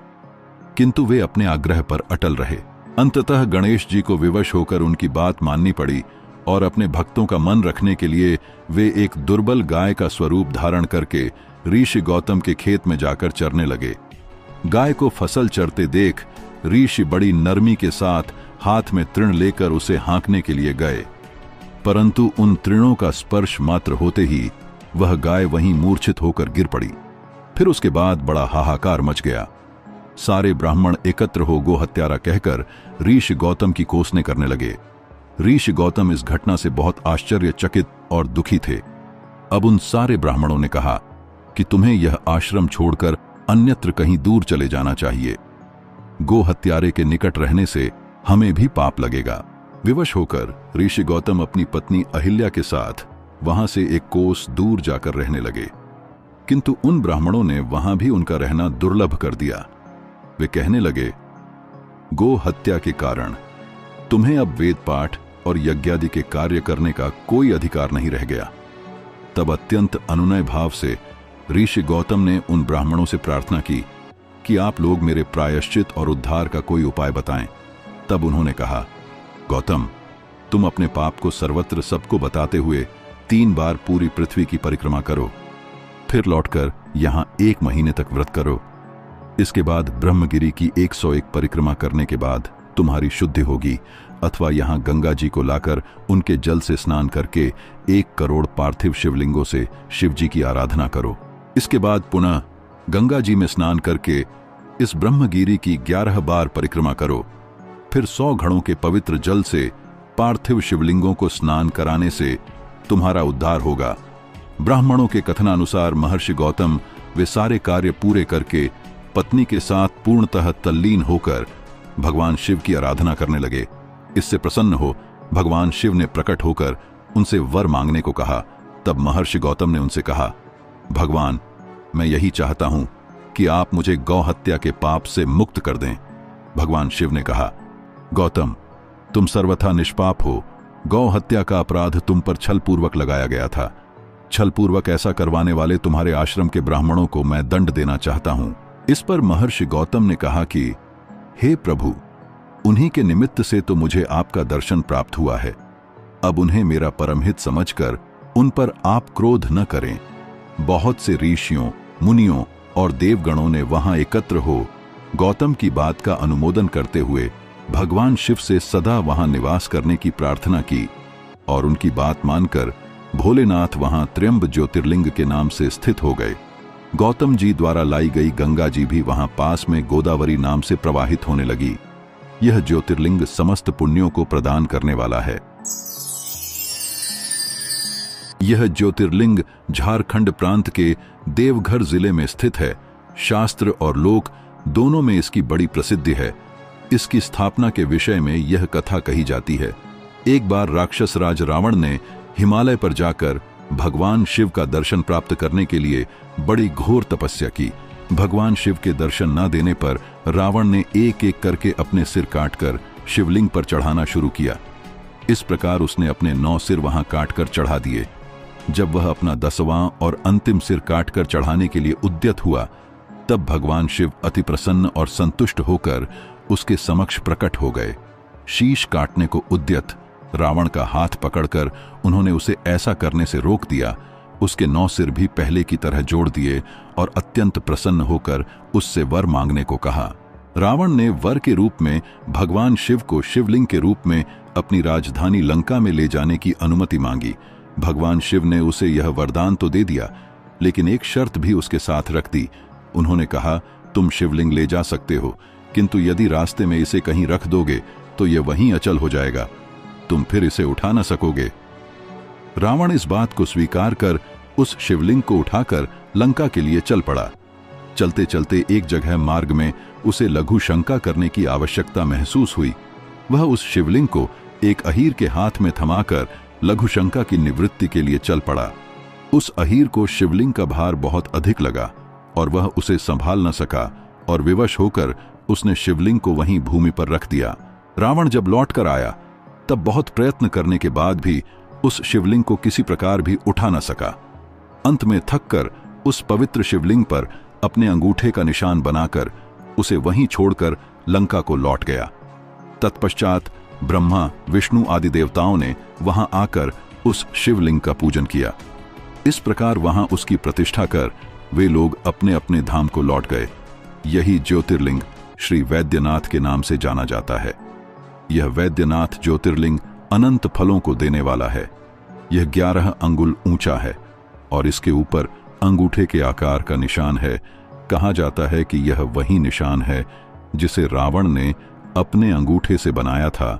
किंतु वे अपने आग्रह पर अटल रहे। अंततः गणेश जी को विवश होकर उनकी बात माननी पड़ी और अपने भक्तों का मन रखने के लिए वे एक दुर्बल गाय का स्वरूप धारण करके ऋषि गौतम के खेत में जाकर चरने लगे। गाय को फसल चरते देख ऋषि बड़ी नरमी के साथ हाथ में तृण लेकर उसे हाँकने के लिए गए, परंतु उन तृणों का स्पर्श मात्र होते ही वह गाय वहीं मूर्छित होकर गिर पड़ी। फिर उसके बाद बड़ा हाहाकार मच गया। सारे ब्राह्मण एकत्र हो गो हत्यारा कहकर ऋषि गौतम की कोसने करने लगे। ऋषि गौतम इस घटना से बहुत आश्चर्यचकित और दुखी थे। अब उन सारे ब्राह्मणों ने कहा कि तुम्हें यह आश्रम छोड़कर अन्यत्र कहीं दूर चले जाना चाहिए। गो हत्यारे के निकट रहने से हमें भी पाप लगेगा। विवश होकर ऋषि गौतम अपनी पत्नी अहिल्या के साथ वहां से एक कोस दूर जाकर रहने लगे, किंतु उन ब्राह्मणों ने वहां भी उनका रहना दुर्लभ कर दिया। वे कहने लगे, गो हत्या के कारण तुम्हें अब वेद पाठ और यज्ञादि के कार्य करने का कोई अधिकार नहीं रह गया। तब अत्यंत अनुनय भाव से ऋषि गौतम ने उन ब्राह्मणों से प्रार्थना की कि आप लोग मेरे प्रायश्चित और उद्धार का कोई उपाय बताएं। तब उन्होंने कहा, गौतम, तुम अपने पाप को सर्वत्र सबको बताते हुए 3 बार पूरी पृथ्वी की परिक्रमा करो, फिर लौटकर यहां 1 महीने तक व्रत करो। इसके बाद ब्रह्मगिरी की 101 परिक्रमा करने के बाद तुम्हारी शुद्धि होगी, अथवा यहां गंगा जी को लाकर उनके जल से स्नान करके 1 करोड़ पार्थिव शिवलिंगों से शिव जी की आराधना करो। इसके बाद पुनः गंगा जी में स्नान करके इस ब्रह्मगिरी की 11 बार परिक्रमा करो। फिर 100 घड़ों के पवित्र जल से पार्थिव शिवलिंगों को स्नान कराने से तुम्हारा उद्धार होगा। ब्राह्मणों के कथनानुसार महर्षि गौतम वे सारे कार्य पूरे करके पत्नी के साथ पूर्णतः तल्लीन होकर भगवान शिव की आराधना करने लगे। इससे प्रसन्न हो भगवान शिव ने प्रकट होकर उनसे वर मांगने को कहा। तब महर्षि गौतम ने उनसे कहा, भगवान, मैं यही चाहता हूं कि आप मुझे गौ हत्या के पाप से मुक्त कर दें। भगवान शिव ने कहा, गौतम, तुम सर्वथा निष्पाप हो। गौ हत्या का अपराध तुम पर छलपूर्वक लगाया गया था। छलपूर्वक ऐसा करवाने वाले तुम्हारे आश्रम के ब्राह्मणों को मैं दंड देना चाहता हूं। इस पर महर्षि गौतम ने कहा कि हे प्रभु, उन्हीं के निमित्त से तो मुझे आपका दर्शन प्राप्त हुआ है। अब उन्हें मेरा परमहित समझकर उन पर आप क्रोध न करें। बहुत से ऋषियों, मुनियों और देवगणों ने वहां एकत्र हो गौतम की बात का अनुमोदन करते हुए भगवान शिव से सदा वहां निवास करने की प्रार्थना की, और उनकी बात मानकर भोलेनाथ वहां त्र्यंब ज्योतिर्लिंग के नाम से स्थित हो गए। गौतम जी द्वारा लाई गई गंगा जी भी वहां पास में गोदावरी नाम से प्रवाहित होने लगी। यह ज्योतिर्लिंग समस्त पुण्यों को प्रदान करने वाला है। यह ज्योतिर्लिंग झारखंड प्रांत के देवघर जिले में स्थित है। शास्त्र और लोक दोनों में इसकी बड़ी प्रसिद्धि है। इसकी स्थापना के विषय में यह कथा कही जाती है। एक बार राक्षस राज रावण ने हिमालय पर जाकर भगवान शिव का दर्शन प्राप्त करने के लिए बड़ी घोर तपस्या की। भगवान शिव के दर्शन न देने पर रावण ने एक एक करके अपने सिर काटकर शिवलिंग पर चढ़ाना शुरू किया। इस प्रकार उसने अपने 9 सिर वहां काटकर चढ़ा दिए। जब वह अपना 10वां और अंतिम सिर काटकर चढ़ाने के लिए उद्यत हुआ, तब भगवान शिव अति प्रसन्न और संतुष्ट होकर उसके समक्ष प्रकट हो गए। शीश काटने को उद्यत रावण का हाथ पकड़कर उन्होंने उसे ऐसा करने से रोक दिया। उसके 9 सिर भी पहले की तरह जोड़ दिए और अत्यंत प्रसन्न होकर उससे वर मांगने को कहा। रावण ने वर के रूप में भगवान शिव को शिवलिंग के रूप में अपनी राजधानी लंका में ले जाने की अनुमति मांगी। भगवान शिव ने उसे यह वरदान तो दे दिया, लेकिन एक शर्त भी उसके साथ रख दी। उन्होंने कहा, तुम शिवलिंग ले जा सकते हो, किंतु यदि रास्ते में इसे कहीं रख दोगे तो यह वहीं अचल हो जाएगा, तुम फिर इसे उठा न सकोगे। रावण इस बात को स्वीकार कर उस शिवलिंग को उठाकर लंका के लिए चल पड़ा। चलते चलते एक जगह मार्ग में उसे लघु शंका करने की आवश्यकता महसूस हुई। वह उस शिवलिंग को एक अहीर के हाथ में थमाकर लघु शंका की निवृत्ति के लिए चल पड़ा। उस अहीर को शिवलिंग का भार बहुत अधिक लगा और वह उसे संभाल न सका, और विवश होकर उसने शिवलिंग को वहीं भूमि पर रख दिया। रावण जब लौट कर आया तब बहुत प्रयत्न करने के बाद भी उस शिवलिंग को किसी प्रकार भी उठा न सका। अंत में थककर उस पवित्र शिवलिंग पर अपने अंगूठे का निशान बनाकर उसे वहीं छोड़कर लंका को लौट गया। तत्पश्चात ब्रह्मा, विष्णु आदि देवताओं ने वहां आकर उस शिवलिंग का पूजन किया। इस प्रकार वहां उसकी प्रतिष्ठा कर वे लोग अपने अपने धाम को लौट गए। यही ज्योतिर्लिंग श्री वैद्यनाथ के नाम से जाना जाता है। यह वैद्यनाथ ज्योतिर्लिंग अनंत फलों को देने वाला है। यह 11 अंगुल ऊंचा है और इसके ऊपर अंगूठे के आकार का निशान है। कहा जाता है कि यह वही निशान है जिसे रावण ने अपने अंगूठे से बनाया था।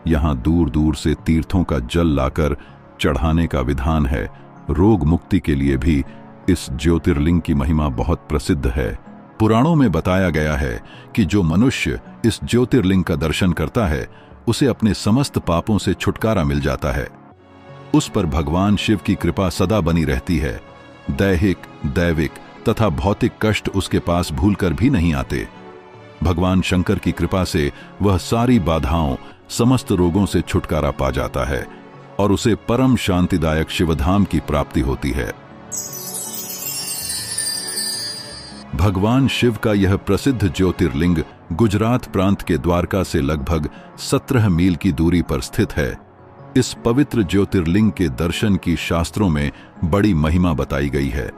यहाँ दूर दूर से तीर्थों का जल लाकर चढ़ाने का विधान है। रोग मुक्ति के लिए भी इस ज्योतिर्लिंग की महिमा बहुत प्रसिद्ध है। पुराणों में बताया गया है कि जो मनुष्य इस ज्योतिर्लिंग का दर्शन करता है उसे अपने समस्त पापों से छुटकारा मिल जाता है। उस पर भगवान शिव की कृपा सदा बनी रहती है। दैहिक, दैविक तथा भौतिक कष्ट उसके पास भूलकर भी नहीं आते। भगवान शंकर की कृपा से वह सारी बाधाओं, समस्त रोगों से छुटकारा पा जाता है और उसे परम शांतिदायक शिवधाम की प्राप्ति होती है। भगवान शिव का यह प्रसिद्ध ज्योतिर्लिंग गुजरात प्रांत के द्वारका से लगभग 17 मील की दूरी पर स्थित है। इस पवित्र ज्योतिर्लिंग के दर्शन की शास्त्रों में बड़ी महिमा बताई गई है।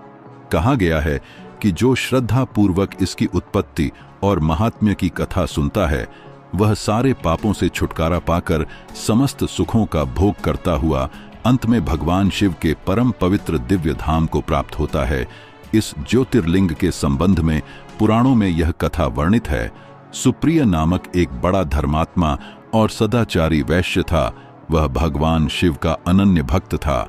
कहा गया है कि जो श्रद्धा पूर्वक इसकी उत्पत्ति और महात्म्य की कथा सुनता है वह सारे पापों से छुटकारा पाकर समस्त सुखों का भोग करता हुआ अंत में भगवान शिव के परम पवित्र दिव्य धाम को प्राप्त होता है। इस ज्योतिर्लिंग के संबंध में पुराणों में यह कथा वर्णित है। सुप्रिय नामक एक बड़ा धर्मात्मा और सदाचारी वैश्य था। वह भगवान शिव का अनन्य भक्त था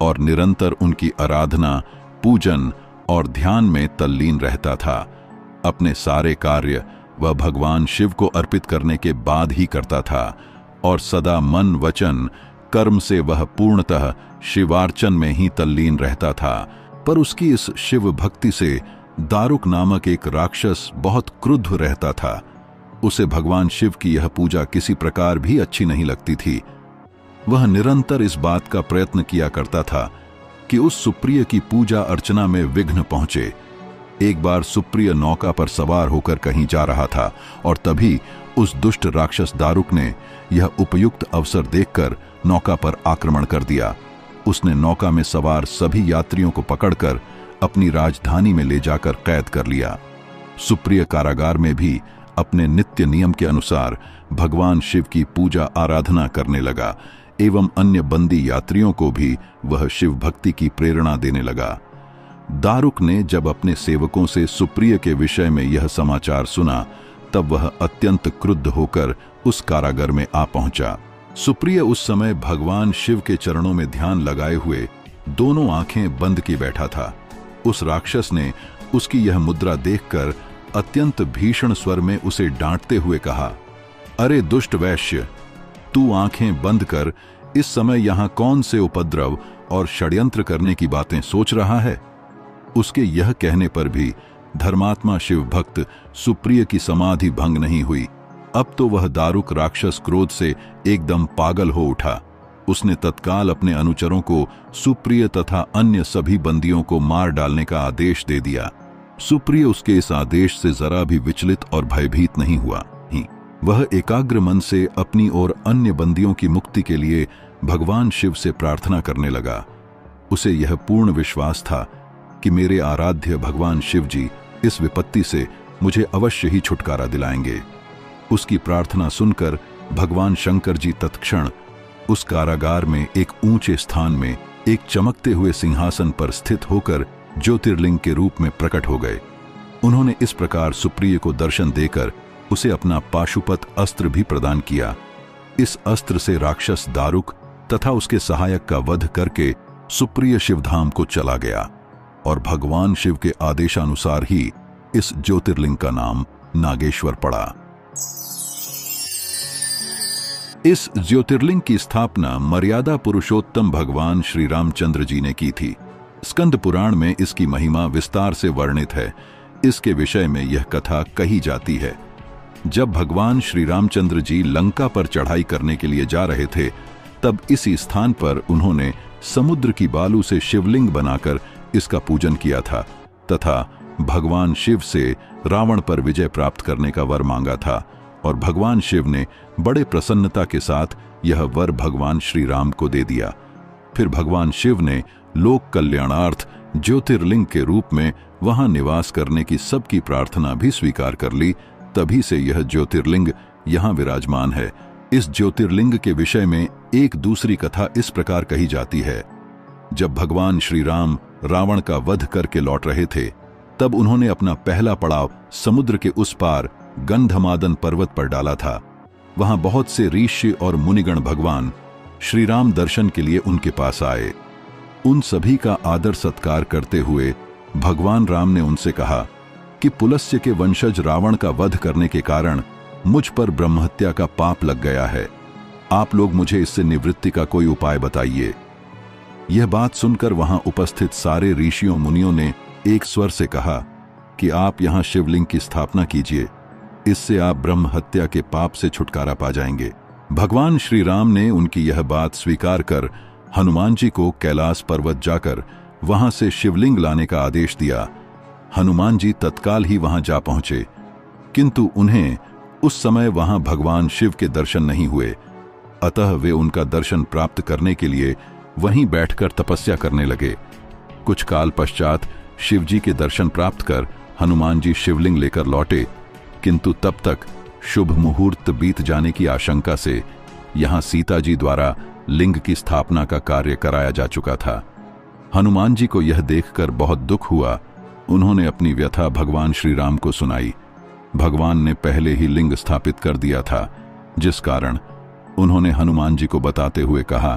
और निरंतर उनकी आराधना, पूजन और ध्यान में तल्लीन रहता था। अपने सारे कार्य वह भगवान शिव को अर्पित करने के बाद ही करता था और सदा मन, वचन, कर्म से वह पूर्णतः शिवार्चन में ही तल्लीन रहता था। पर उसकी इस शिव भक्ति से दारुक नामक एक राक्षस बहुत क्रुद्ध रहता था। उसे भगवान शिव की यह पूजा किसी प्रकार भी अच्छी नहीं लगती थी। वह निरंतर इस बात का प्रयत्न किया करता था कि उस सुप्रिय की पूजा अर्चना में विघ्न पहुंचे। एक बार सुप्रिय नौका पर सवार होकर कहीं जा रहा था और तभी उस दुष्ट राक्षस दारुक ने यह उपयुक्त अवसर देखकर नौका पर आक्रमण कर दिया। उसने नौका में सवार सभी यात्रियों को पकड़कर अपनी राजधानी में ले जाकर कैद कर लिया। सुप्रिय कारागार में भी अपने नित्य नियम के अनुसार भगवान शिव की पूजा आराधना करने लगा एवं अन्य बंदी यात्रियों को भी वह शिव भक्ति की प्रेरणा देने लगा। दारुक ने जब अपने सेवकों से सुप्रिय के विषय में यह समाचार सुना तब वह अत्यंत क्रुद्ध होकर उस कारागार में आ पहुंचा। सुप्रिय उस समय भगवान शिव के चरणों में ध्यान लगाए हुए दोनों आंखें बंद किए बैठा था। उस राक्षस ने उसकी यह मुद्रा देखकर अत्यंत भीषण स्वर में उसे डांटते हुए कहा, अरे दुष्ट वैश्य, तू आंखें बंद कर इस समय यहां कौन से उपद्रव और षड्यंत्र करने की बातें सोच रहा है। उसके यह कहने पर भी धर्मात्मा शिव भक्त सुप्रिय की समाधि भंग नहीं हुई। अब तो वह दारुक राक्षस क्रोध से एकदम पागल हो उठा। उसने तत्काल अपने अनुचरों को सुप्रिय तथा अन्य सभी बंदियों को मार डालने का आदेश दे दिया। सुप्रिय उसके इस आदेश से जरा भी विचलित और भयभीत नहीं हुआ। वह एकाग्र मन से अपनी और अन्य बंदियों की मुक्ति के लिए भगवान शिव से प्रार्थना करने लगा। उसे यह पूर्ण विश्वास था कि मेरे आराध्य भगवान शिव जी इस विपत्ति से मुझे अवश्य ही छुटकारा दिलाएंगे। उसकी प्रार्थना सुनकर भगवान शंकर जी तत्क्षण उस कारागार में एक ऊंचे स्थान में एक चमकते हुए सिंहासन पर स्थित होकर ज्योतिर्लिंग के रूप में प्रकट हो गए। उन्होंने इस प्रकार सुप्रिय को दर्शन देकर उसे अपना पाशुपत अस्त्र भी प्रदान किया। इस अस्त्र से राक्षस दारुक तथा उसके सहायक का वध करके सुप्रिय शिवधाम को चला गया और भगवान शिव के आदेशानुसार ही इस ज्योतिर्लिंग का नाम नागेश्वर पड़ा। इस ज्योतिर्लिंग की स्थापना मर्यादा पुरुषोत्तम भगवान श्री रामचंद्र जी ने की थी। स्कंद पुराण में इसकी महिमा विस्तार से वर्णित है। इसके विषय में यह कथा कही जाती है। जब भगवान श्री रामचंद्र जी लंका पर चढ़ाई करने के लिए जा रहे थे तब इसी स्थान पर उन्होंने समुद्र की बालू से शिवलिंग बनाकर इसका पूजन किया था तथा भगवान शिव से रावण पर विजय प्राप्त करने का वर मांगा था और भगवान शिव ने बड़े प्रसन्नता के साथ यह वर भगवान श्री राम को दे दिया। फिर भगवान शिव ने लोक कल्याणार्थ ज्योतिर्लिंग के रूप में वहां निवास करने की सबकी प्रार्थना भी स्वीकार कर ली। तभी से यह ज्योतिर्लिंग यहां विराजमान है। इस ज्योतिर्लिंग के विषय में एक दूसरी कथा इस प्रकार कही जाती है। जब भगवान श्री राम रावण का वध करके लौट रहे थे तब उन्होंने अपना पहला पड़ाव समुद्र के उस पार गंधमादन पर्वत पर डाला था। वहां बहुत से ऋषि और मुनिगण भगवान श्री राम दर्शन के लिए उनके पास आए। उन सभी का आदर सत्कार करते हुए भगवान राम ने उनसे कहा कि पुलस्त्य के वंशज रावण का वध करने के कारण मुझ पर ब्रह्महत्या का पाप लग गया है। आप लोग मुझे इससे निवृत्ति का कोई उपाय बताइए। यह बात सुनकर वहां उपस्थित सारे ऋषियों मुनियों ने एक स्वर से कहा कि आप यहां शिवलिंग की स्थापना कीजिए, इससे आप ब्रह्महत्या के पाप से छुटकारा पा जाएंगे। भगवान श्री राम ने उनकी यह बात स्वीकार कर हनुमान जी को कैलाश पर्वत जाकर वहां से शिवलिंग लाने का आदेश दिया। हनुमान जी तत्काल ही वहां जा पहुंचे, किंतु उन्हें उस समय वहां भगवान शिव के दर्शन नहीं हुए। अतः वे उनका दर्शन प्राप्त करने के लिए वहीं बैठकर तपस्या करने लगे। कुछ काल पश्चात शिव जी के दर्शन प्राप्त कर हनुमान जी शिवलिंग लेकर लौटे, किंतु तब तक शुभ मुहूर्त बीत जाने की आशंका से यहां सीता जी द्वारा लिंग की स्थापना का कार्य कराया जा चुका था। हनुमान जी को यह देखकर बहुत दुख हुआ। उन्होंने अपनी व्यथा भगवान श्री राम को सुनाई। भगवान ने पहले ही लिंग स्थापित कर दिया था, जिस कारण उन्होंने हनुमान जी को बताते हुए कहा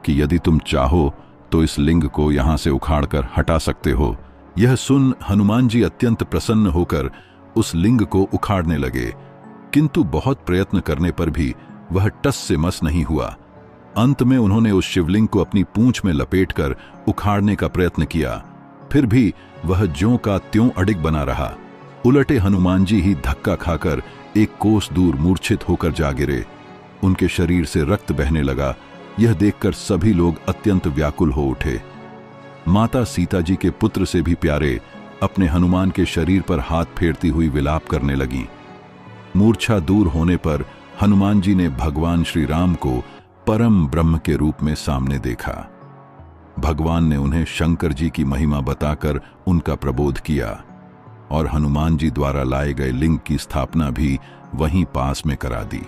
कि यदि तुम चाहो तो इस लिंग को यहां से उखाड़कर हटा सकते हो। यह सुन हनुमान जी अत्यंत प्रसन्न होकर उस लिंग को उखाड़ने लगे, किंतु बहुत प्रयत्न करने पर भी वह टस से मस नहीं हुआ। अंत में उन्होंने उस शिवलिंग को अपनी पूंछ में लपेटकर उखाड़ने का प्रयत्न किया, फिर भी वह ज्यों का त्यों अडिग बना रहा। उलटे हनुमान जी ही धक्का खाकर एक कोस दूर मूर्छित होकर जा गिरे। उनके शरीर से रक्त बहने लगा। यह देखकर सभी लोग अत्यंत व्याकुल हो उठे। माता सीता जी के पुत्र से भी प्यारे अपने हनुमान के शरीर पर हाथ फेरती हुई विलाप करने लगीं। मूर्छा दूर होने पर हनुमान जी ने भगवान श्री राम को परम ब्रह्म के रूप में सामने देखा। भगवान ने उन्हें शंकर जी की महिमा बताकर उनका प्रबोध किया और हनुमान जी द्वारा लाए गए लिंग की स्थापना भी वहीं पास में करा दी।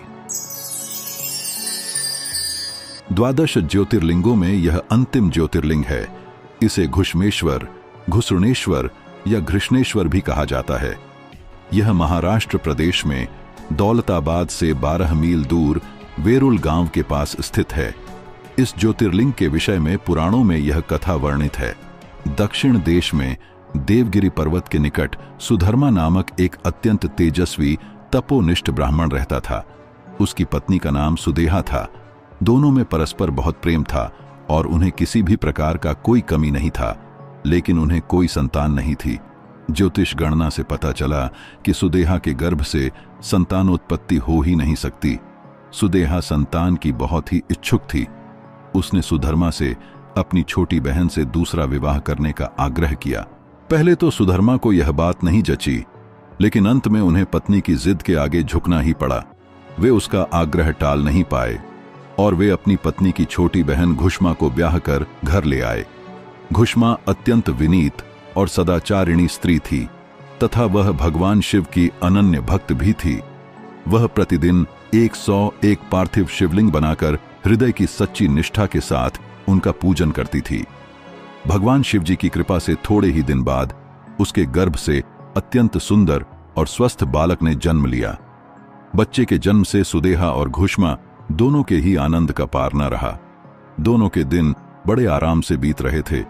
द्वादश ज्योतिर्लिंगों में यह अंतिम ज्योतिर्लिंग है। इसे घुश्मेश्वर, घुसुणेश्वर या घृष्णेश्वर भी कहा जाता है। यह महाराष्ट्र प्रदेश में दौलताबाद से 12 मील दूर वेरुल गांव के पास स्थित है। इस ज्योतिर्लिंग के विषय में पुराणों में यह कथा वर्णित है। दक्षिण देश में देवगिरी पर्वत के निकट सुधर्मा नामक एक अत्यंत तेजस्वी तपोनिष्ठ ब्राह्मण रहता था। उसकी पत्नी का नाम सुदेहा था। दोनों में परस्पर बहुत प्रेम था और उन्हें किसी भी प्रकार का कोई कमी नहीं था, लेकिन उन्हें कोई संतान नहीं थी। ज्योतिष गणना से पता चला कि सुदेहा के गर्भ से संतानोत्पत्ति हो ही नहीं सकती। सुदेहा संतान की बहुत ही इच्छुक थी। उसने सुधर्मा से अपनी छोटी बहन से दूसरा विवाह करने का आग्रह किया। पहले तो सुधर्मा को यह बात नहीं जची, लेकिन अंत में उन्हें पत्नी की जिद के आगे झुकना ही पड़ा। वे उसका आग्रह टाल नहीं पाए और वे अपनी पत्नी की छोटी बहन घुष्मा को ब्याह कर घर ले आए। घुष्मा अत्यंत विनीत और सदाचारिणी स्त्री थी तथा वह भगवान शिव की अनन्य भक्त भी थी। वह प्रतिदिन 101 पार्थिव शिवलिंग बनाकर हृदय की सच्ची निष्ठा के साथ उनका पूजन करती थी। भगवान शिव जी की कृपा से थोड़े ही दिन बाद उसके गर्भ से अत्यंत सुंदर और स्वस्थ बालक ने जन्म लिया। बच्चे के जन्म से सुदेहा और घुष्मा दोनों के ही आनंद का पार न रहा। दोनों के दिन बड़े आराम से बीत रहे थे,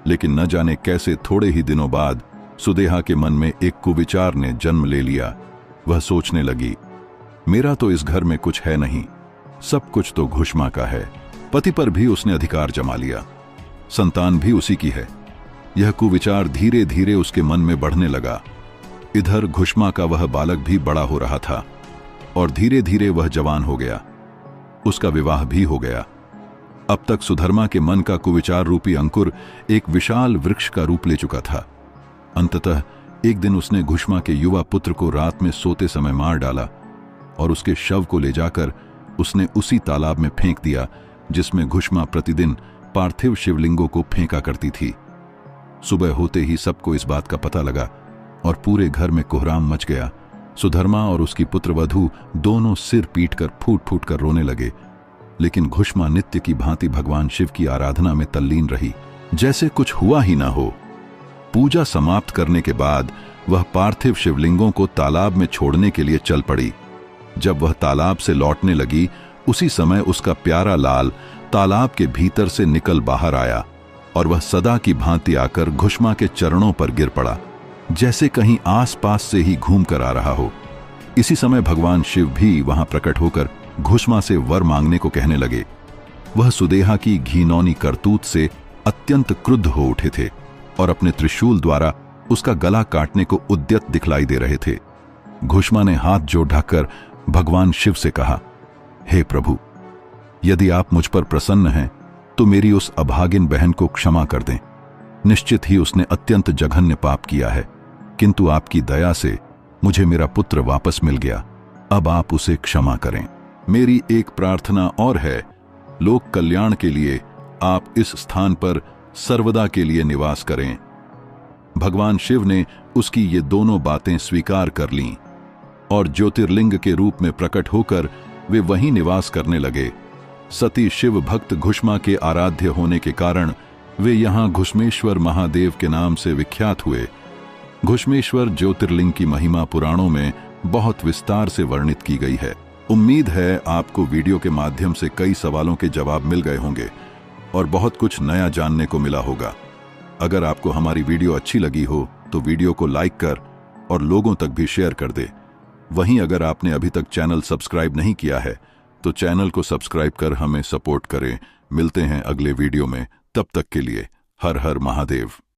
लेकिन न जाने कैसे थोड़े ही दिनों बाद सुदेहा के मन में एक कुविचार ने जन्म ले लिया। वह सोचने लगी, मेरा तो इस घर में कुछ है नहीं, सब कुछ तो घुष्मा का है। पति पर भी उसने अधिकार जमा लिया, संतान भी उसी की है। यह कुविचार धीरे धीरे उसके मन में बढ़ने लगा। इधर घुष्मा का वह बालक भी बड़ा हो रहा था और धीरे धीरे वह जवान हो गया। उसका विवाह भी हो गया। अब तक सुधर्मा के मन का कुविचार रूपी अंकुर एक विशाल वृक्ष का रूप ले चुका था। अंततः एक दिन उसने घुष्मा के युवा पुत्र को रात में सोते समय मार डाला और उसके शव को ले जाकर उसने उसी तालाब में फेंक दिया जिसमें घुष्मा प्रतिदिन पार्थिव शिवलिंगों को फेंका करती थी। सुबह होते ही सबको इस बात का पता लगा और पूरे घर में कोहराम मच गया। सुधर्मा और उसकी पुत्रवधू दोनों सिर पीटकर फूट फूट कर रोने लगे, लेकिन घुष्मा नित्य की भांति भगवान शिव की आराधना में तल्लीन रही, जैसे कुछ हुआ ही ना हो। पूजा समाप्त करने के बाद वह पार्थिव शिवलिंगों को तालाब में छोड़ने के लिए चल पड़ी। जब वह तालाब से लौटने लगी, उसी समय उसका प्यारा लाल तालाब के भीतर से निकल बाहर आया और वह सदा की भांति आकर घुष्मा के चरणों पर गिर पड़ा, जैसे कहीं आसपास से ही घूम कर आ रहा हो। इसी समय भगवान शिव भी वहां प्रकट होकर घुष्मा से वर मांगने को कहने लगे। वह सुदेहा की घिनौनी करतूत से अत्यंत क्रुद्ध हो उठे थे और अपने त्रिशूल द्वारा उसका गला काटने को उद्यत दिखलाई दे रहे थे। घुष्मा ने हाथ जोड़ ढककर भगवान शिव से कहा, हे प्रभु, यदि आप मुझ पर प्रसन्न हैं तो मेरी उस अभागिन बहन को क्षमा कर दें। निश्चित ही उसने अत्यंत जघन्य पाप किया है, किंतु आपकी दया से मुझे मेरा पुत्र वापस मिल गया। अब आप उसे क्षमा करें। मेरी एक प्रार्थना और है, लोक कल्याण के लिए आप इस स्थान पर सर्वदा के लिए निवास करें। भगवान शिव ने उसकी ये दोनों बातें स्वीकार कर लीं और ज्योतिर्लिंग के रूप में प्रकट होकर वे वहीं निवास करने लगे। सती शिव भक्त घुष्मा के आराध्य होने के कारण वे यहाँ घुश्मेश्वर महादेव के नाम से विख्यात हुए। घुश्मेश्वर ज्योतिर्लिंग की महिमा पुराणों में बहुत विस्तार से वर्णित की गई है। उम्मीद है आपको वीडियो के माध्यम से कई सवालों के जवाब मिल गए होंगे और बहुत कुछ नया जानने को मिला होगा। अगर आपको हमारी वीडियो अच्छी लगी हो तो वीडियो को लाइक कर और लोगों तक भी शेयर कर दे। वहीं अगर आपने अभी तक चैनल सब्सक्राइब नहीं किया है तो चैनल को सब्सक्राइब कर हमें सपोर्ट करें। मिलते हैं अगले वीडियो में, तब तक के लिए हर हर महादेव।